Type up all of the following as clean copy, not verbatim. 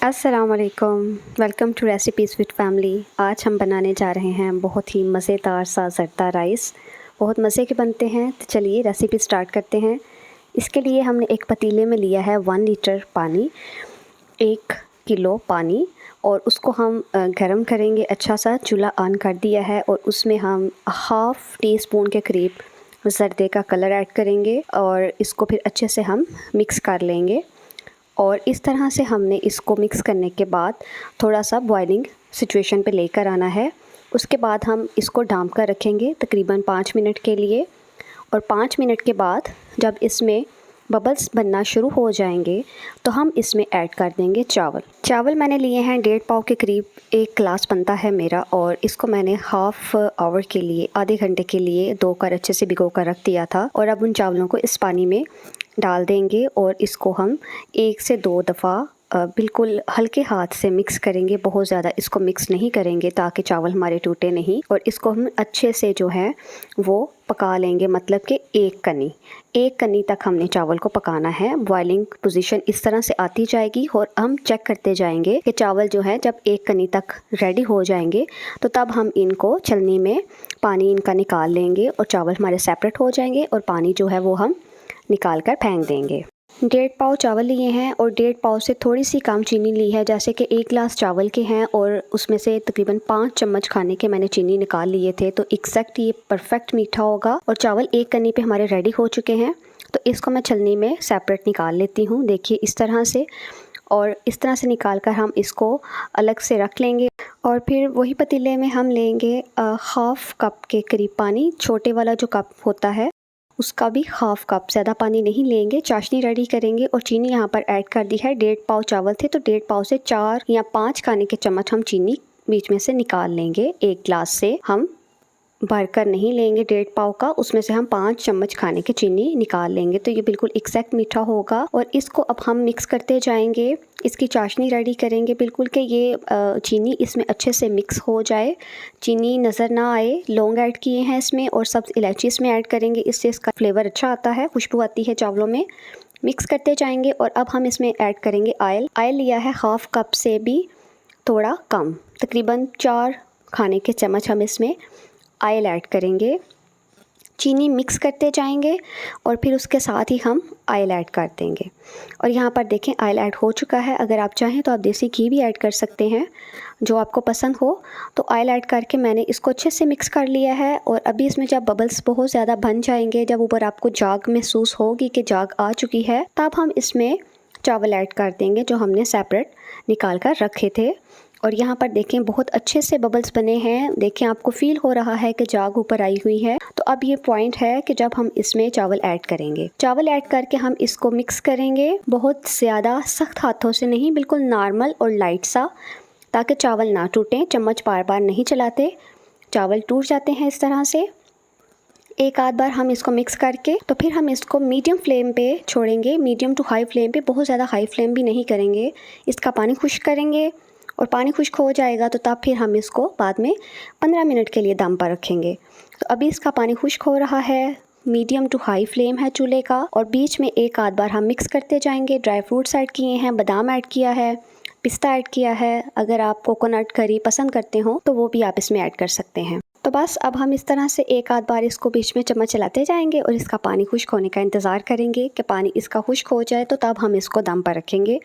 अस्सलाम वालेकुम। Welcome to recipes with family. आज हम बनाने जा रहे हैं बहुत ही मज़ेदार सा ज़र्दा राइस। बहुत मज़े के बनते हैं। तो चलिए रेसिपी स्टार्ट करते हैं। इसके लिए हमने एक पतीले में लिया है 1 लीटर पानी, 1 किलो पानी, और उसको हम गरम करेंगे। अच्छा सा चूल्हा ऑन कर दिया है और उसमें हम हाफ़ टी स्पून के करीब ज़र्दे का कलर ऐड करेंगे और इसको फिर अच्छे से हम मिक्स कर लेंगे। और इस तरह से हमने इसको मिक्स करने के बाद थोड़ा सा बॉइलिंग सिचुएशन पे लेकर आना है। उसके बाद हम इसको ढाँप कर रखेंगे तकरीबन 5 मिनट के लिए। और 5 मिनट के बाद जब इसमें बबल्स बनना शुरू हो जाएंगे तो हम इसमें ऐड कर देंगे चावल मैंने लिए हैं 1.5 पाव के करीब। 1 गिलास बनता है मेरा, और इसको मैंने हाफ़ आवर के लिए, आधे घंटे के लिए धोकर अच्छे से भिगो कर रख दिया था। और अब उन चावलों को इस पानी में डाल देंगे और इसको हम 1 से 2 दफ़ा बिल्कुल हल्के हाथ से मिक्स करेंगे। बहुत ज़्यादा इसको मिक्स नहीं करेंगे ताकि चावल हमारे टूटे नहीं। और इसको हम अच्छे से जो है वो पका लेंगे, मतलब कि एक कनी तक हमने चावल को पकाना है। बॉइलिंग पोजीशन इस तरह से आती जाएगी और हम चेक करते जाएंगे कि चावल जो है जब एक कनी तक रेडी हो जाएंगे तो तब हम इनको छलनी में पानी इनका निकाल लेंगे और चावल हमारे सेपरेट हो जाएंगे और पानी जो है वो हम निकाल कर फेंक देंगे। 1.5 पाव चावल लिए हैं और 1.5 पाव से थोड़ी सी कम चीनी ली है। जैसे कि 1 गिलास चावल के हैं और उसमें से तकरीबन 5 चम्मच खाने के मैंने चीनी निकाल लिए थे, तो एग्जैक्ट ये परफेक्ट मीठा होगा। और चावल एक कनी पे हमारे रेडी हो चुके हैं, तो इसको मैं छलनी में सेपरेट निकाल लेती हूँ। देखिए इस तरह से, और इस तरह से निकाल कर हम इसको अलग से रख लेंगे। और फिर वही पतीले में हम लेंगे हाफ़ कप के करीब पानी। छोटे वाला जो कप होता है उसका भी हाफ़ कप, ज़्यादा पानी नहीं लेंगे। चाशनी रेडी करेंगे और चीनी यहाँ पर ऐड कर दी है। 1.5 पाव चावल थे तो 1.5 पाव से 4 या 5 खाने के चम्मच हम चीनी बीच में से निकाल लेंगे। 1 गिलास से हम भरकर नहीं लेंगे 1.5 पाव का, उसमें से हम 5 चम्मच खाने की चीनी निकाल लेंगे। तो ये बिल्कुल एग्जैक्ट मीठा होगा। और इसको अब हम मिक्स करते जाएंगे, इसकी चाशनी रेडी करेंगे बिल्कुल कि ये चीनी इसमें अच्छे से मिक्स हो जाए, चीनी नज़र ना आए। लौंग ऐड किए हैं इसमें और सब्ज़ इलायची इसमें ऐड करेंगे, इससे इसका फ्लेवर अच्छा आता है, खुशबू आती है चावलों में। मिक्स करते जाएंगे और अब हम इसमें ऐड करेंगे ऑयल लिया है हाफ़ कप से भी थोड़ा कम, तकरीबन 4 खाने के चम्मच हम इसमें ऑयल ऐड करेंगे। चीनी मिक्स करते जाएंगे और फिर उसके साथ ही हम ऑयल ऐड कर देंगे। और यहाँ पर देखें ऑयल ऐड हो चुका है। अगर आप चाहें तो आप देसी घी भी ऐड कर सकते हैं, जो आपको पसंद हो। तो ऑयल ऐड करके मैंने इसको अच्छे से मिक्स कर लिया है। और अभी इसमें जब बबल्स बहुत ज़्यादा बन जाएंगे, जब ऊपर आपको जाग महसूस होगी कि जाग आ चुकी है, तब हम इसमें चावल ऐड कर देंगे जो हमने सेपरेट निकाल कर रखे थे। और यहाँ पर देखें बहुत अच्छे से बबल्स बने हैं। देखें आपको फ़ील हो रहा है कि जाग ऊपर आई हुई है। तो अब ये पॉइंट है कि जब हम इसमें चावल ऐड करेंगे, चावल ऐड करके हम इसको मिक्स करेंगे। बहुत ज़्यादा सख्त हाथों से नहीं, बिल्कुल नॉर्मल और लाइट सा, ताकि चावल ना टूटें। चम्मच बार बार नहीं चलाते, चावल टूट जाते हैं इस तरह से। एक आध बार हम इसको मिक्स करके तो फिर हम इसको मीडियम फ्लेम पे छोड़ेंगे, मीडियम टू हाई फ्लेम पे, बहुत ज़्यादा हाई फ्लेम भी नहीं करेंगे। इसका पानी खुश्क करेंगे और पानी खुश्क हो जाएगा तो तब फिर हम इसको बाद में 15 मिनट के लिए दम पर रखेंगे। तो अभी इसका पानी खुश्क हो रहा है, मीडियम टू हाई फ्लेम है चूल्हे का। और बीच में एक आध बार हम मिक्स करते जाएंगे। ड्राई फ्रूट्स ऐड किए हैं, बादाम ऐड किया है, पिस्ता ऐड किया है। अगर आप कोकोनट करी पसंद करते हो तो वो भी आप इसमें ऐड कर सकते हैं। तो बस अब हम इस तरह से एक आध बार इसको बीच में चम्मच चलाते जाएंगे और इसका पानी खुश्क होने का इंतज़ार करेंगे कि पानी इसका खुश्क हो जाए, तो तब हम इसको दम पर रखेंगे।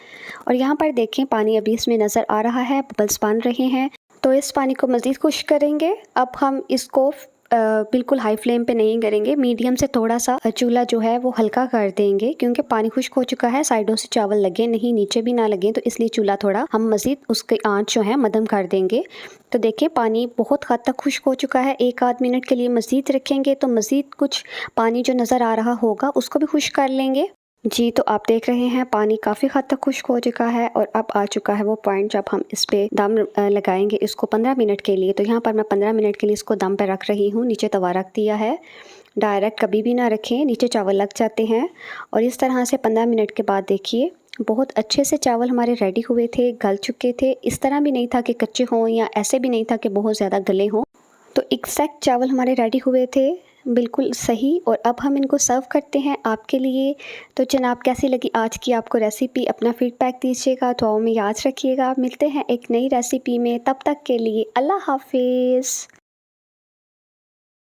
और यहाँ पर देखें पानी अभी इसमें नज़र आ रहा है, बबल्स बन रहे हैं। तो इस पानी को मज़ीद खुश्क करेंगे। अब हम इसको बिल्कुल हाई फ्लेम पे नहीं करेंगे, मीडियम से थोड़ा सा चूल्हा जो है वो हल्का कर देंगे, क्योंकि पानी खुश्क हो चुका है। साइडों से चावल लगे नहीं, नीचे भी ना लगे, तो इसलिए चूल्हा थोड़ा हम मज़ीद उसकी आंच जो है मध्यम कर देंगे। तो देखिए पानी बहुत हद तक खुश्क हो चुका है। एक आध मिनट के लिए मज़ीद रखेंगे तो मज़ीद कुछ पानी जो नज़र आ रहा होगा उसको भी खुश्क कर लेंगे। जी, तो आप देख रहे हैं पानी काफ़ी हद तक खुश्क हो चुका है और अब आ चुका है वो पॉइंट जब हम इस पे दम लगाएंगे इसको 15 मिनट के लिए। तो यहाँ पर मैं 15 मिनट के लिए इसको दम पे रख रही हूँ। नीचे तवा रख दिया है, डायरेक्ट कभी भी ना रखें, नीचे चावल लग जाते हैं। और इस तरह से 15 मिनट के बाद देखिए बहुत अच्छे से चावल हमारे रेडी हुए थे, गल चुके थे। इस तरह भी नहीं था कि कच्चे हों या ऐसे भी नहीं था कि बहुत ज़्यादा गले हों। तो एग्जैक्ट चावल हमारे रेडी हुए थे। बिल्कुल सही। और अब हम इनको सर्व करते हैं आपके लिए। तो जनाब, कैसी लगी आज की आपको रेसिपी? अपना फ़ीडबैक दीजिएगा, दुआओं में याद रखिएगा। मिलते हैं एक नई रेसिपी में, तब तक के लिए अल्लाह हाफ़िज़।